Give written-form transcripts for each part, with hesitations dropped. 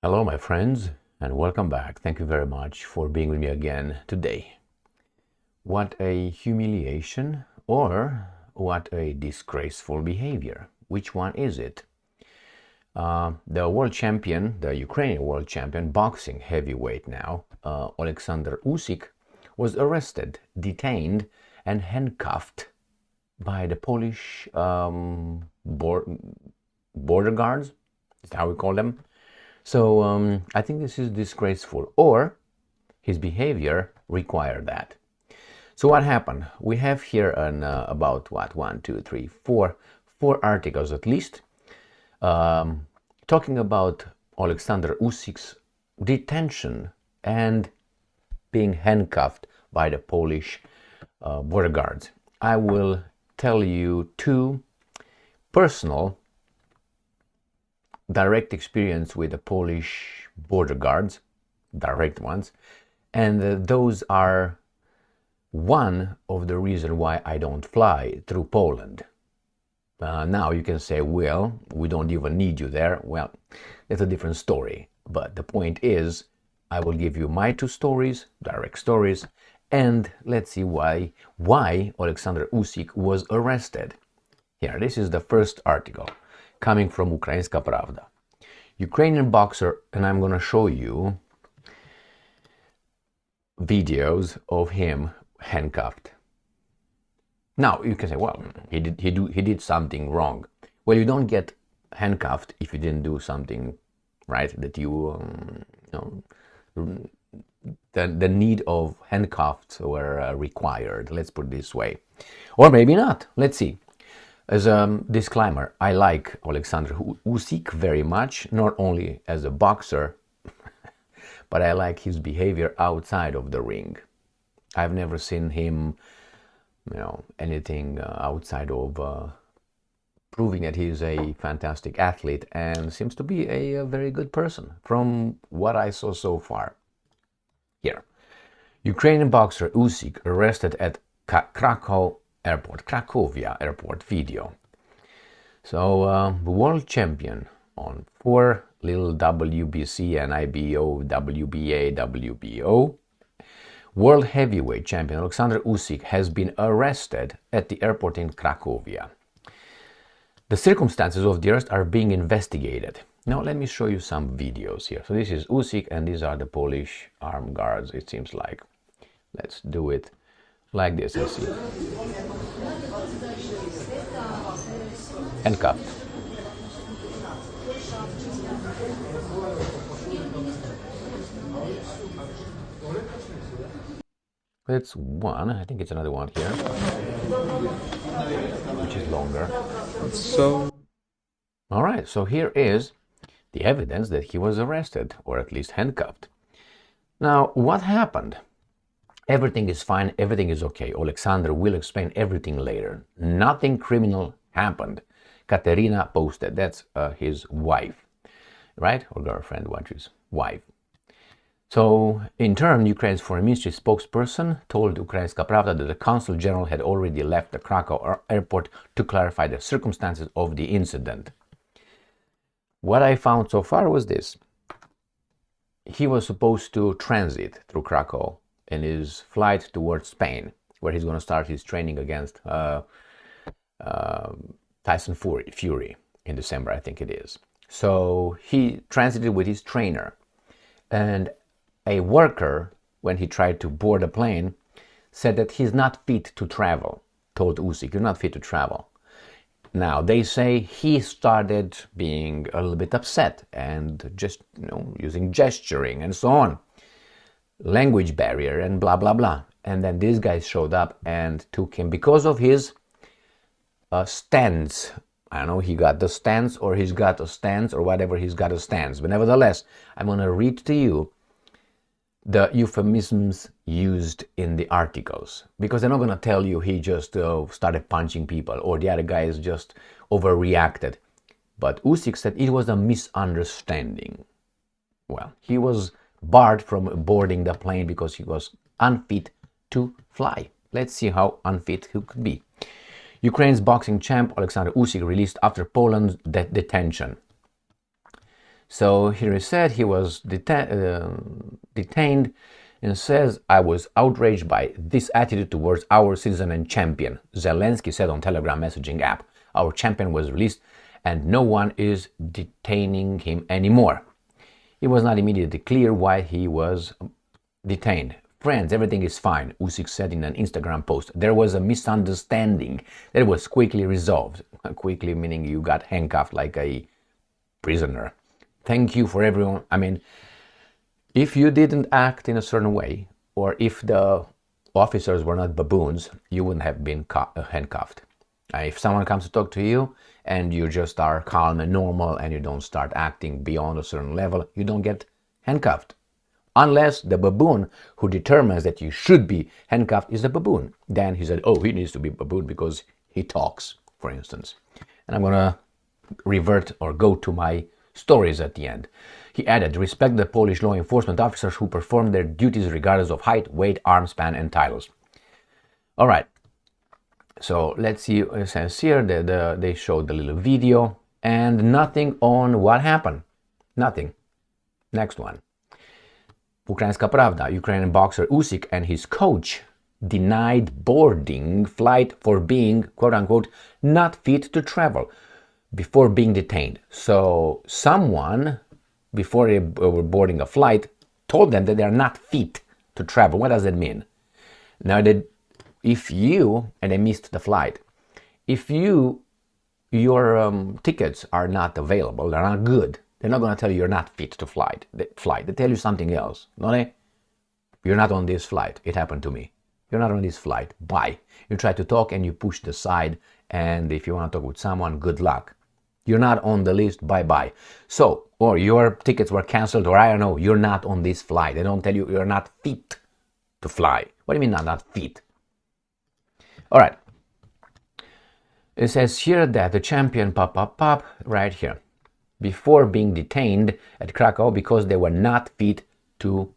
Hello, my friends, and welcome back. Thank you very much for being with me again today. What a humiliation, or what a disgraceful behavior. Which one is it? The world champion, the Ukrainian world champion, boxing heavyweight now, Alexander Usyk, was arrested, detained, and handcuffed by the Polish border guards. Is that how we call them? So I think this is disgraceful, or his behavior required that. So what happened? We have here about four articles at least, talking about Alexander Usyk's detention and being handcuffed by the Polish border guards. I will tell you two personal direct experience with the Polish border guards, direct ones, and those are one of the reasons why I don't fly through Poland. Now you can say, well, we don't even need you there. Well, it's a different story. But the point is, I will give you my two stories, direct stories, and let's see why Alexander Usyk was arrested. Here, this is the first article coming from Ukrainska Pravda. Ukrainian boxer, and I'm going to show you videos of him handcuffed. Now you can say, well, he did something wrong. Well, you don't get handcuffed if you didn't do something right. That the need of handcuffs were required. Let's put it this way, or maybe not. Let's see. As a disclaimer, I like Alexander Usyk very much, not only as a boxer, but I like his behavior outside of the ring. I've never seen him, anything outside of proving that he's a fantastic athlete and seems to be a very good person from what I saw so far. Here, Ukrainian boxer Usyk arrested at Krakow airport, Cracovia airport video. So the world champion on 4 little WBC and IBO, WBA, WBO, world heavyweight champion Alexander Usyk has been arrested at the airport in Cracovia. The circumstances of the arrest are being investigated. Now let me show you some videos here. So this is Usyk and these are the Polish armed guards, it seems like. Let's do it like this and see. Handcuffed. That's one. I think it's another one here, which is longer. So, all right. So here is the evidence that he was arrested, or at least handcuffed. Now, what happened? Everything is fine, everything is okay. Alexander will explain everything later. Nothing criminal happened. Katerina posted, that's his wife, right? Or girlfriend, what is wife. So, in turn, Ukraine's foreign ministry spokesperson told Ukrainska Pravda that the consul general had already left the Krakow airport to clarify the circumstances of the incident. What I found so far was this. He was supposed to transit through Krakow in his flight towards Spain, where he's going to start his training against Tyson Fury in December, I think it is. So he transited with his trainer, and a worker, when he tried to board a plane, said that he's not fit to travel, told Usyk, you're not fit to travel. Now, they say he started being a little bit upset and just, using gesturing and so on. Language barrier and blah, blah, blah. And then these guys showed up and took him because of his stance. I don't know, he got the stance or he's got a stance or whatever, he's got a stance. But nevertheless, I'm going to read to you the euphemisms used in the articles, because they're not going to tell you he just started punching people or the other guys just overreacted. But Usyk said it was a misunderstanding. Well, he was barred from boarding the plane because he was unfit to fly. Let's see how unfit he could be. Ukraine's boxing champ Alexander Usyk released after Poland's detention. So here he said he was detained and says, I was outraged by this attitude towards our citizen and champion. Zelensky said on Telegram messaging app, our champion was released and no one is detaining him anymore. It was not immediately clear why he was detained. Friends, everything is fine, Usyk said in an Instagram post. There was a misunderstanding that was quickly resolved. Quickly meaning you got handcuffed like a prisoner. Thank you for everyone. I mean, if you didn't act in a certain way, or if the officers were not baboons, you wouldn't have been handcuffed. If someone comes to talk to you and you just are calm and normal and you don't start acting beyond a certain level, you don't get handcuffed. Unless the baboon who determines that you should be handcuffed is a baboon. Then he said, oh, he needs to be a baboon because he talks, for instance. And I'm going to revert or go to my stories at the end. He added, respect the Polish law enforcement officers who perform their duties regardless of height, weight, arm span, and titles. All right. So let's see, it says here that they showed the little video and nothing on what happened. Nothing. Next one. Ukrainska Pravda, Ukrainian boxer Usyk and his coach denied boarding flight for being, quote-unquote, not fit to travel before being detained. So someone, before they were boarding a flight, told them that they are not fit to travel. What does that mean? Now, if you, and they missed the flight, if your tickets are not available, they're not good, they're not going to tell you you're not fit to fly. They tell you something else, don't they? You're not on this flight. It happened to me. You're not on this flight. Bye. You try to talk and you push the side, and if you want to talk with someone, good luck. You're not on the list. Bye-bye. So, or your tickets were canceled, or I don't know, you're not on this flight. They don't tell you you're not fit to fly. What do you mean not fit? All right. It says here that the champion right here, before being detained at Krakow because they were not fit to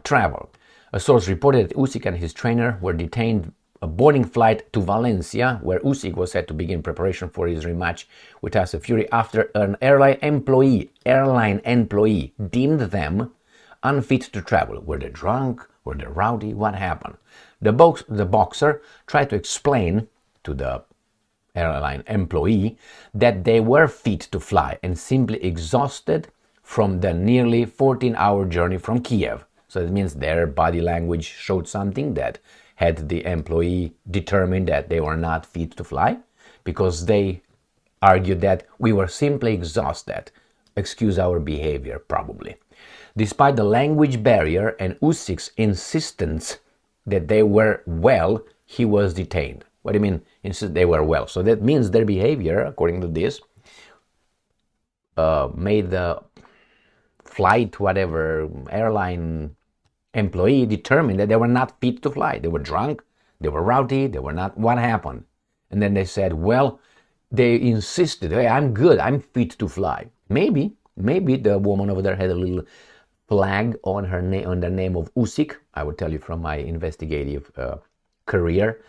travel. A source reported that Usyk and his trainer were detained a boarding flight to Valencia, where Usyk was set to begin preparation for his rematch with Tyson Fury after an airline employee deemed them unfit to travel. Were they drunk? Were they rowdy? What happened? The boxer tried to explain to the airline employee that they were fit to fly and simply exhausted from the nearly 14-hour journey from Kiev. So it means their body language showed something that had the employee determined that they were not fit to fly, because they argued that we were simply exhausted. Excuse our behavior, probably. Despite the language barrier and Usyk's insistence that they were well, he was detained. What do you mean, insist they were well? So that means their behavior, according to this, made the flight, whatever, airline employee determined that they were not fit to fly. They were drunk, they were rowdy, they were not. What happened? And then they said, well, they insisted, hey, I'm good, I'm fit to fly. Maybe the woman over there had a little flag on her on the name of Usyk. I would tell you from my investigative career,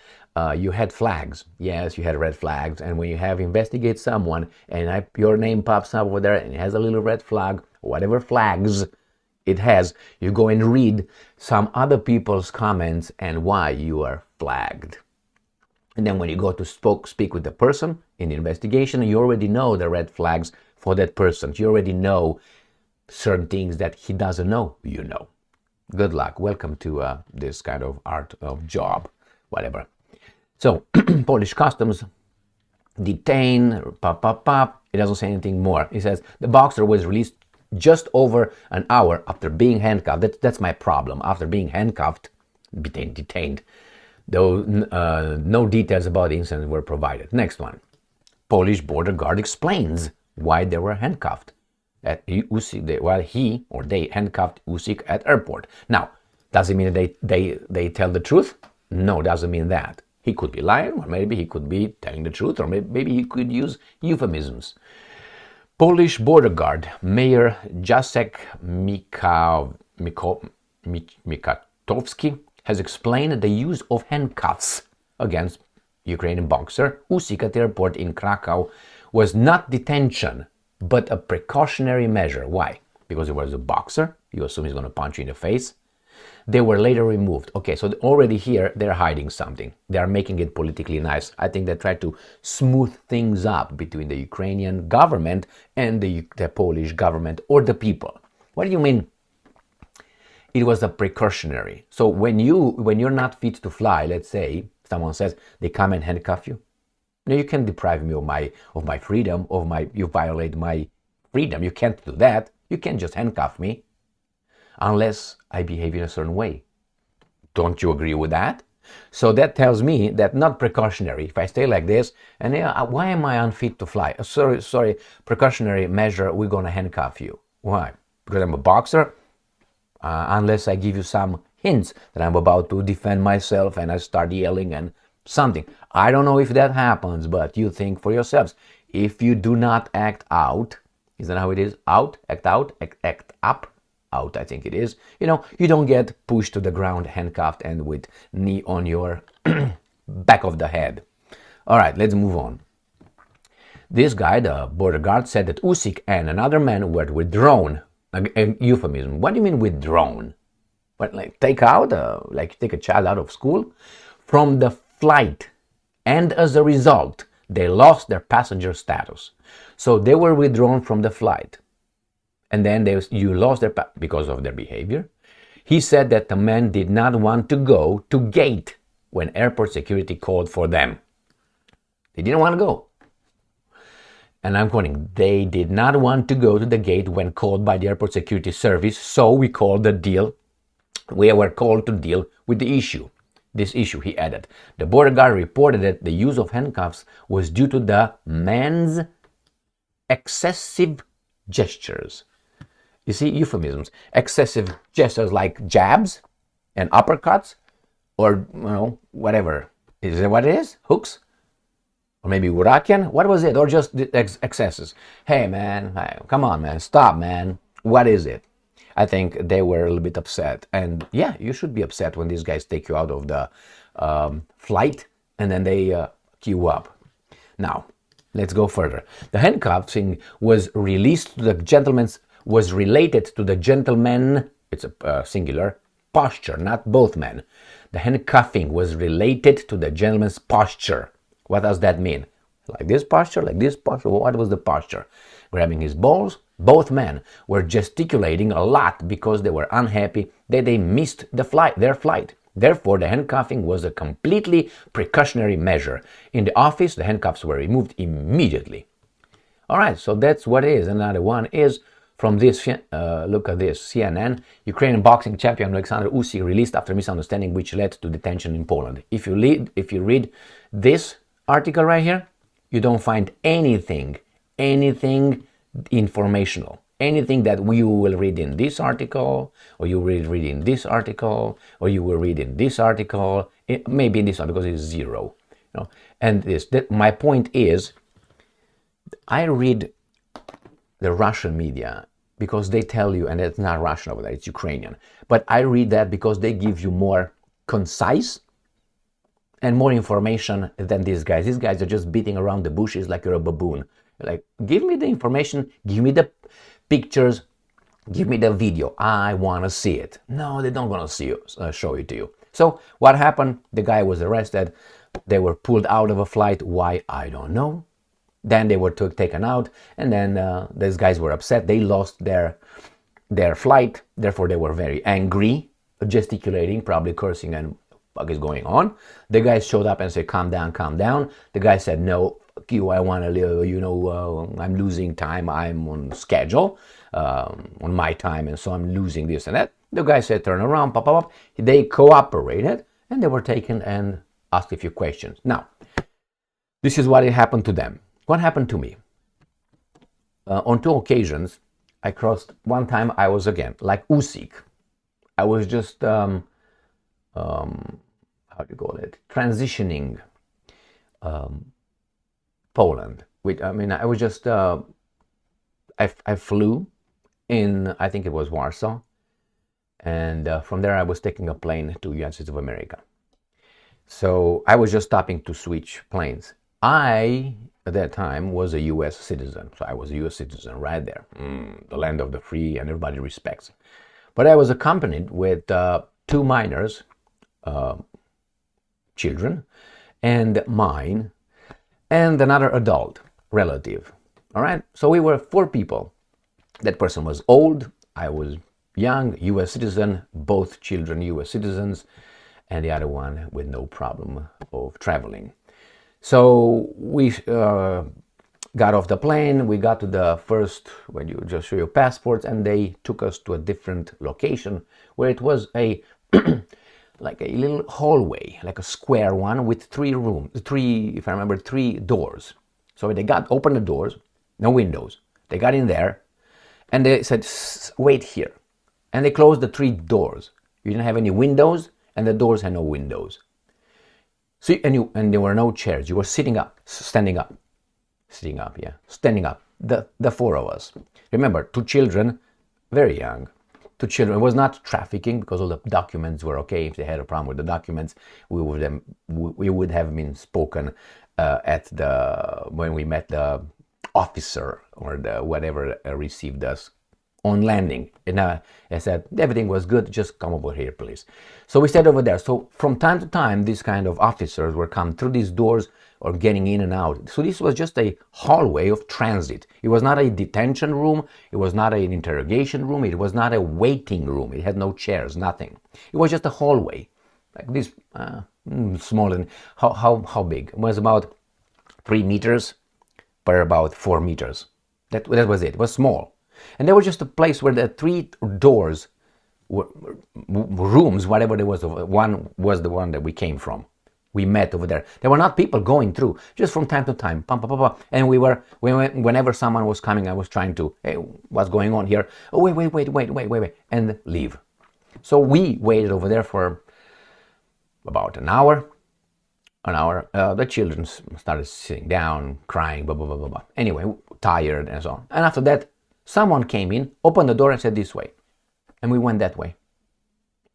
you had flags. Yes, you had red flags. And when you have investigate someone and your name pops up over there and it has a little red flag, whatever flags it has, you go and read some other people's comments and why you are flagged. And then when you go to speak with the person in the investigation, you already know the red flags for that person. You already know certain things that he doesn't know, you know. Good luck. Welcome to this kind of art of job, whatever. So, Polish customs detain, it doesn't say anything more. It says the boxer was released just over an hour after being handcuffed. That's my problem. After being handcuffed, detained. Though no details about the incident were provided. Next one. Polish border guard explains why they were handcuffed at Usyk, while he or they handcuffed Usyk at airport. Now, does it mean that they tell the truth? No, doesn't mean that. He could be lying, or maybe he could be telling the truth, or maybe he could use euphemisms. Polish border guard Mayor Jacek Mikatowski has explained the use of handcuffs against Ukrainian boxer Usyk at the airport in Krakow was not detention, but a precautionary measure. Why? Because he was a boxer. You assume he's going to punch you in the face. They were later removed. Okay, so already here they're hiding something. They are making it politically nice. I think they try to smooth things up between the Ukrainian government and the Polish government or the people. What do you mean? It was a precautionary. So when you're not fit to fly, let's say someone says they come and handcuff you. No, you can't deprive me of my freedom, you violate my freedom. You can't do that. You can't just handcuff me unless I behave in a certain way. Don't you agree with that? So that tells me that not precautionary. If I stay like this, and why am I unfit to fly? Sorry, precautionary measure, we're gonna handcuff you. Why? Because I'm a boxer? Unless I give you some hints that I'm about to defend myself and I start yelling and something. I don't know if that happens, but you think for yourselves. If you do not act out, is that how it is? Act up, out, I think it is. You don't get pushed to the ground, handcuffed, and with knee on your back of the head. All right, let's move on. This guy, the border guard, said that Usyk and another man were withdrawn. A euphemism. What do you mean withdrawn? What, like take a child out of school? From the flight. And as a result, they lost their passenger status. So they were withdrawn from the flight. And then you lost because of their behavior. He said that the men did not want to go to gate when airport security called for them. They didn't want to go. And I'm quoting, they did not want to go to the gate when called by the airport security service, so we were called to deal with the issue. This issue, he added. The border guard reported that the use of handcuffs was due to the man's excessive gestures. You see, euphemisms. Excessive gestures like jabs and uppercuts, or, whatever. Is that what it is? Hooks? Or maybe Urakian? What was it? Or just excesses? Hey, man, come on, man, stop, man. What is it? I think they were a little bit upset. And yeah, you should be upset when these guys take you out of the flight and then they queue up. Now, let's go further. The handcuffing was related to the gentleman, it's a singular, posture, not both men. The handcuffing was related to the gentleman's posture. What does that mean? Like this posture, like this posture? What was the posture? Grabbing his balls? Both men were gesticulating a lot because they were unhappy that they missed their flight. Therefore, the handcuffing was a completely precautionary measure. In the office, the handcuffs were removed immediately. All right, so that's what it is. Another one is from this, look at this, CNN, Ukrainian boxing champion Alexander Usyk released after misunderstanding which led to detention in Poland. If you read this article right here, you don't find anything informational. Anything that you will read in this article, or you will read in this article, or you will read in this article, maybe in this one because it's zero. And my point is, I read the Russian media because they tell you, and it's not Russian over there, it's Ukrainian. But I read that because they give you more concise and more information than these guys. These guys are just beating around the bushes like you're a baboon. Like, give me the information, give me the pictures, give me the video. I want to see it. No, they don't want to show it to you. So what happened? The guy was arrested. They were pulled out of a flight. Why? I don't know. Then they were taken out, and then these guys were upset. They lost their flight. Therefore, they were very angry, gesticulating, probably cursing, and what is going on. The guys showed up and said, calm down, calm down. The guy said, no, fuck you, I want to live, I'm losing time, I'm on schedule, on my time, and so I'm losing this and that. The guy said, turn around, pop, pop, pop. They cooperated, and they were taken and asked a few questions. Now, this is what happened to them. What happened to me? On two occasions, I crossed. One time I was again like Usyk. I was just how do you call it? Transitioning Poland. I was just I flew in. I think it was Warsaw, and from there I was taking a plane to United States of America. So I was just stopping to switch planes. I, at that time, was a U.S. citizen. So I was a U.S. citizen right there. The land of the free and everybody respects. But I was accompanied with two minors, children, and mine, and another adult relative. All right? So we were four people. That person was old. I was young, U.S. citizen, both children U.S. citizens, and the other one with no problem of traveling. So we got off the plane, we got to the first, when you just show your passports, and they took us to a different location where it was a like a little hallway, like a square one with three rooms, if I remember, three doors. So they opened the doors, no windows. They got in there and they said, wait here. And they closed the three doors. You didn't have any windows and the doors had no windows. So, and there were no chairs. You were sitting up, standing up, sitting up, yeah, standing up. The four of us. Remember, two children, very young. Two children. It was not trafficking because all the documents were okay. If they had a problem with the documents, we would have been spoken when we met the officer or the whatever received us on landing. And I said, everything was good, just come over here, please. So we stayed over there. So from time to time, these kind of officers were come through these doors or getting in and out. So this was just a hallway of transit. It was not a detention room. It was not an interrogation room. It was not a waiting room. It had no chairs, nothing. It was just a hallway, like this, small. And how big? It was about 3 meters by about 4 meters. That was it. It was small. And there was just a place where the three doors were rooms, whatever there was. One was the one that we came from. We met over there. There were not people going through, just from time to time. And whenever someone was coming, I was trying to, hey, what's going on here? Oh, wait, and leave. So we waited over there for about an hour. The children started sitting down, crying, blah, blah, blah, blah, blah. Anyway, tired and so on. And after that, someone came in, opened the door and said this way. And we went that way.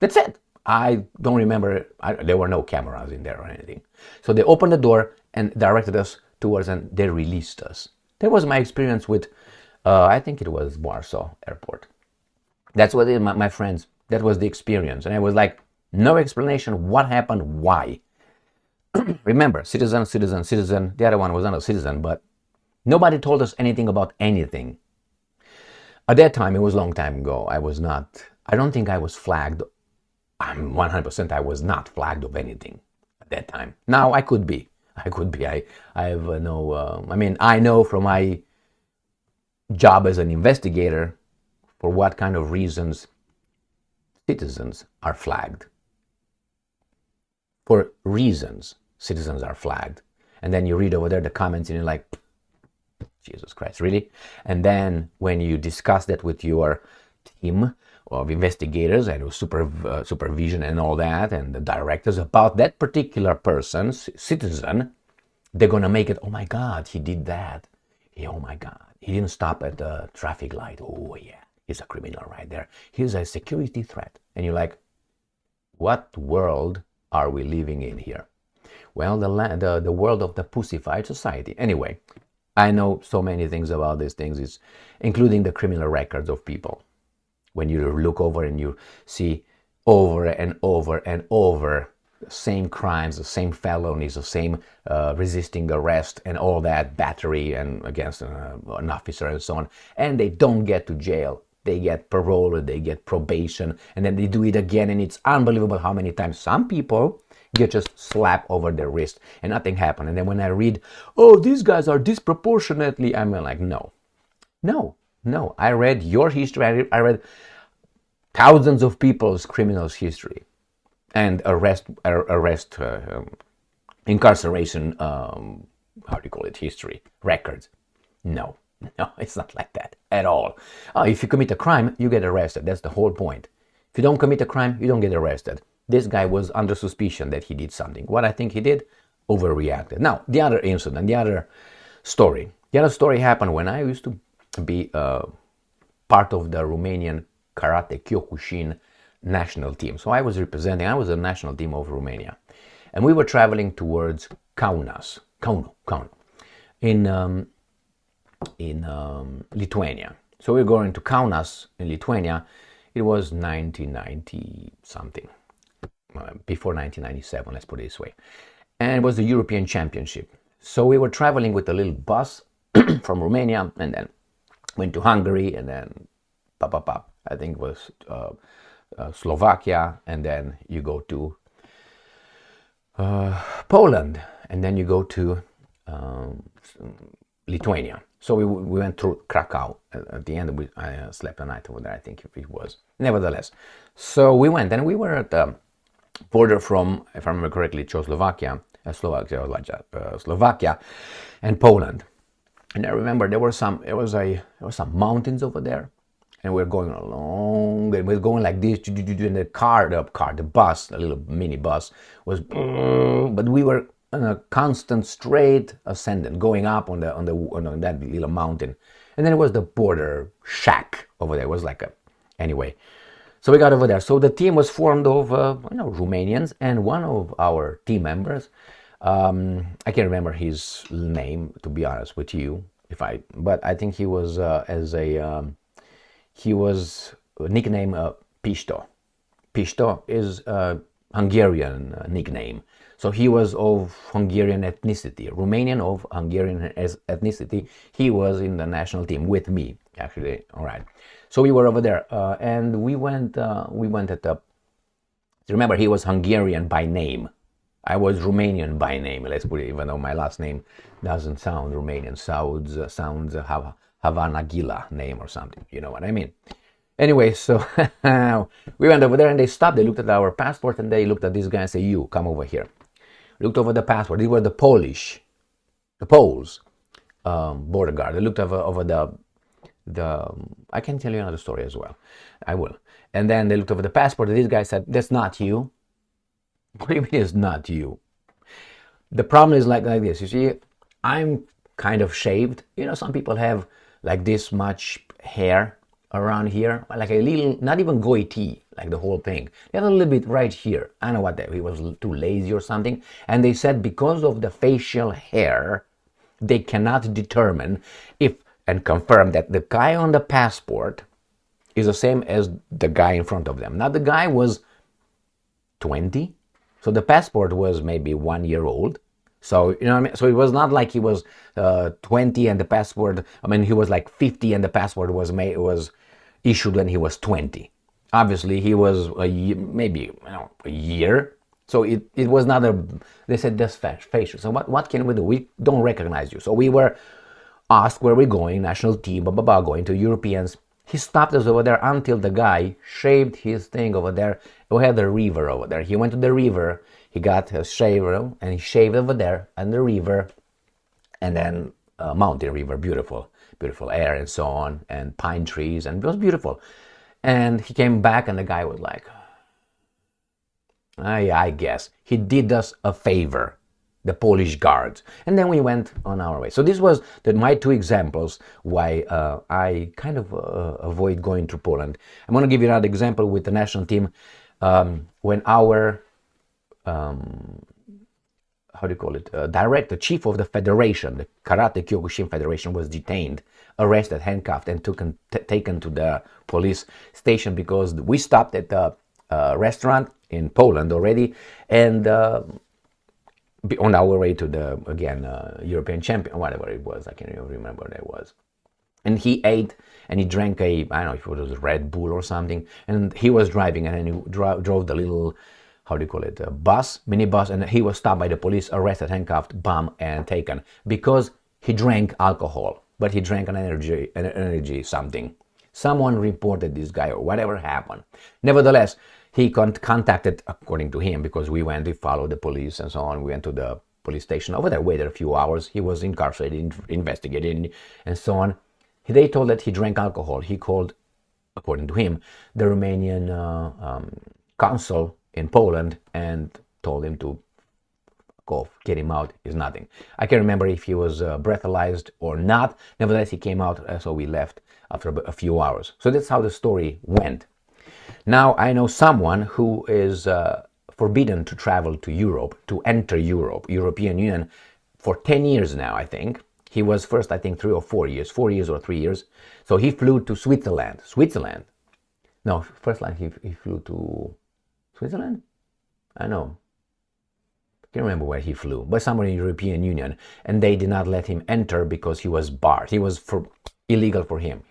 That's it. I don't remember. There were no cameras in there or anything. So they opened the door and directed us towards, and they released us. That was my experience with, I think it was Warsaw Airport. That's what my friends, that was the experience. And I was like, no explanation. What happened? Why? Remember, citizen. The other one was not a citizen, but nobody told us anything about anything. At that time, it was a long time ago. I don't think I was flagged. I'm 100% I was not flagged of anything at that time. Now I could be. I have no, I know from my job as an investigator for what kind of reasons citizens are flagged. For reasons, citizens are flagged. And then you read over there the comments and you're like, Jesus Christ, really? And then when you discuss that with your team of investigators and supervision and all that, and the directors about that particular person, citizen, they're going to make it, oh my God, he did that. Oh my God, he didn't stop at the traffic light. Oh yeah, he's a criminal right there. He's a security threat. And you're like, what world are we living in here? Well, the world of the pussified society. Anyway, I know so many things about these things, including the criminal records of people. When you look over and you see over and over and over the same crimes, the same felonies, the same resisting arrest and all that, battery and against an officer and so on, and they don't get to jail. They get parole, or they get probation, and then they do it again, and it's unbelievable how many times some people get just slapped over their wrist and nothing happened. And then when I read, oh, these guys are disproportionately, I'm like, no. I read your history. I read thousands of people's criminals' history and incarceration, how do you call it, history, records. No, it's not like that at all. If you commit a crime, you get arrested. That's the whole point. If you don't commit a crime, you don't get arrested. This guy was under suspicion that he did something. What I think he did, overreacted. Now, the other incident, the other story happened when I used to be part of the Romanian Karate Kyokushin national team. So I was a national team of Romania. And we were traveling towards Kaunas. Kauno, in Lithuania. So we're going to Kaunas in Lithuania. It was 1990 something, before 1997, let's put it this way. And it was the European Championship. So we were traveling with a little bus from Romania, and then went to Hungary, and then I think it was Slovakia, and then you go to Poland, and then you go to Lithuania. So we went through Krakow. At the end, I slept a night over there, I think it was. Nevertheless, so we went, and we were at the border from, if I remember correctly, Czechoslovakia, Slovakia, and Poland. And I remember there were some mountains over there, and we were going along, and we were going like this, and the bus, the little mini bus was, but we were on a constant straight ascendant, going up on that little mountain. And then it was the border shack over there. It was like anyway. So we got over there. So the team was formed of Romanians, and one of our team members, I can't remember his name, to be honest with you, but I think he was he was nicknamed Pisto. Pisto is a Hungarian nickname. So he was of Hungarian ethnicity, Romanian of Hungarian ethnicity. He was in the national team with me, actually. All right. So we were over there, and we went at the. Remember, he was Hungarian by name. I was Romanian by name. Let's put it, even though my last name doesn't sound Romanian, sounds Havana Gila name or something. You know what I mean? Anyway, so we went over there, and they stopped. They looked at our passport, and they looked at this guy and said, "You come over here." Looked over the passport. These were the Poles border guard. They looked over the. I can tell you another story as well. I will. And then they looked over the passport, and this guy said, "That's not you." What do you mean it's not you? The problem is like this. You see, I'm kind of shaved. You know, some people have like this much hair around here, like a little, not even goatee, like the whole thing. They have a little bit right here. I don't know what he was too lazy or something. And they said because of the facial hair, they cannot determine and confirm that the guy on the passport is the same as the guy in front of them. Now the guy was 20, so the passport was maybe 1 year old. So, you know what I mean? So it was not like he was 20 and the passport, he was like 50 and the passport was issued when he was 20. Obviously, he was maybe a year. So it was not they said that's facial. So what can we do? We don't recognize you. So we were asked where we're going, national team, going to Europeans. He stopped us over there until the guy shaved his thing over there. We had a river over there. He went to the river. He got a shaver and he shaved over there and the river, and then mountain river, beautiful air and so on, and pine trees, and it was beautiful. And he came back, and the guy was like, I guess he did us a favor, the Polish guards. And then we went on our way. So this was my two examples why I kind of avoid going to Poland. I'm going to give you another example with the national team. When our director, chief of the federation, the Karate Kyokushin Federation, was detained, arrested, handcuffed, and taken to the police station because we stopped at the restaurant in Poland already, and on our way to the European champion, whatever it was, I can't even remember what it was. And he ate and he drank I don't know if it was Red Bull or something, and he was driving, and then he drove the little, a bus, minibus, and he was stopped by the police, arrested, handcuffed, bombed, and taken because he drank alcohol, but he drank an energy something. Someone reported this guy or whatever happened. Nevertheless, he contacted, according to him, because we followed the police and so on. We went to the police station over there, waited a few hours. He was incarcerated, investigated, and so on. They told that he drank alcohol. He called, according to him, the Romanian consul in Poland and told him to go, get him out. Is nothing. I can't remember if he was breathalyzed or not. Nevertheless, he came out, so we left after a few hours. So that's how the story went. Now I know someone who is forbidden to travel to Europe, to enter European Union, for 10 years now, I think. He was first, I think, 4 years or 3 years. So he flew to Switzerland. No, first line he flew to Switzerland? I know. I can't remember where he flew, but somewhere in the European Union. And they did not let him enter because he was barred. He was illegal for him.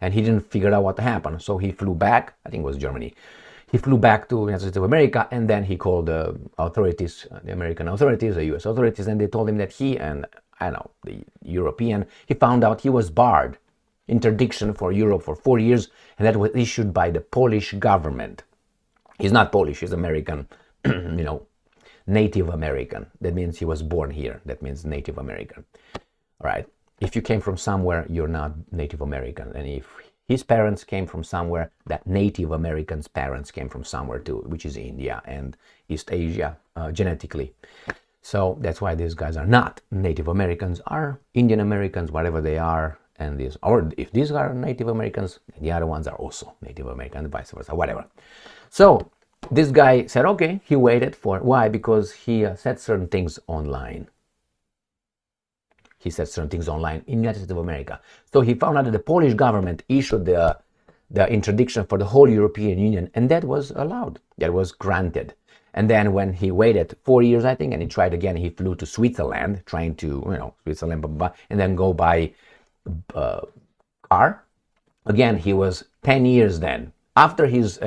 And he didn't figure out what happened. So he flew back, I think it was Germany. He flew back to the United States of America, and then he called the authorities, the American authorities, the US authorities, and they told him that he and, the European, he found out he was barred, interdiction for Europe for 4 years, and that was issued by the Polish government. He's not Polish, he's American, Native American. That means he was born here. That means Native American. All right. If you came from somewhere, you're not Native American. And if his parents came from somewhere, that Native Americans' parents came from somewhere too, which is India and East Asia genetically. So that's why these guys are not Native Americans, are Indian Americans, whatever they are. And or if these are Native Americans, the other ones are also Native American, vice versa, whatever. So this guy said, okay, he waited for, why? Because he said certain things online. He said certain things online in the United States of America. So he found out that the Polish government issued the interdiction for the whole European Union, and that was allowed. That was granted. And then when he waited 4 years, I think, and he tried again, he flew to Switzerland, trying to, Switzerland, blah, blah, blah, and then go by car. Again, he was 10 years then. After his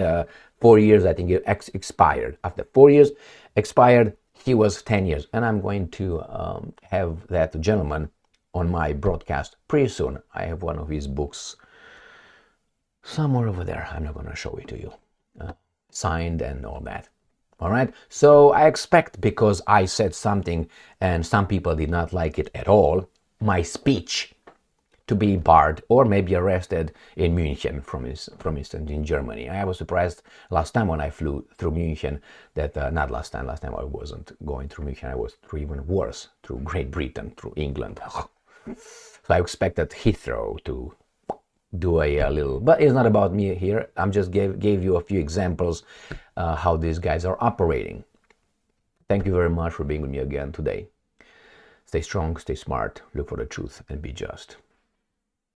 4 years, I think, expired. After 4 years expired, he was 10 years. And I'm going to have that gentleman on my broadcast pretty soon. I have one of his books somewhere over there. I'm not going to show it to you. Signed and all that. All right. So I expect, because I said something and some people did not like it at all, my speech, to be barred or maybe arrested in München, from instance, in Germany. I was surprised last time when I flew through München that, not last time I wasn't going through München, I was through even worse, through Great Britain, through England. So I expected Heathrow to do a little, but it's not about me here. I'm just gave you a few examples how these guys are operating. Thank you very much for being with me again today. Stay strong, stay smart, look for the truth, and be just.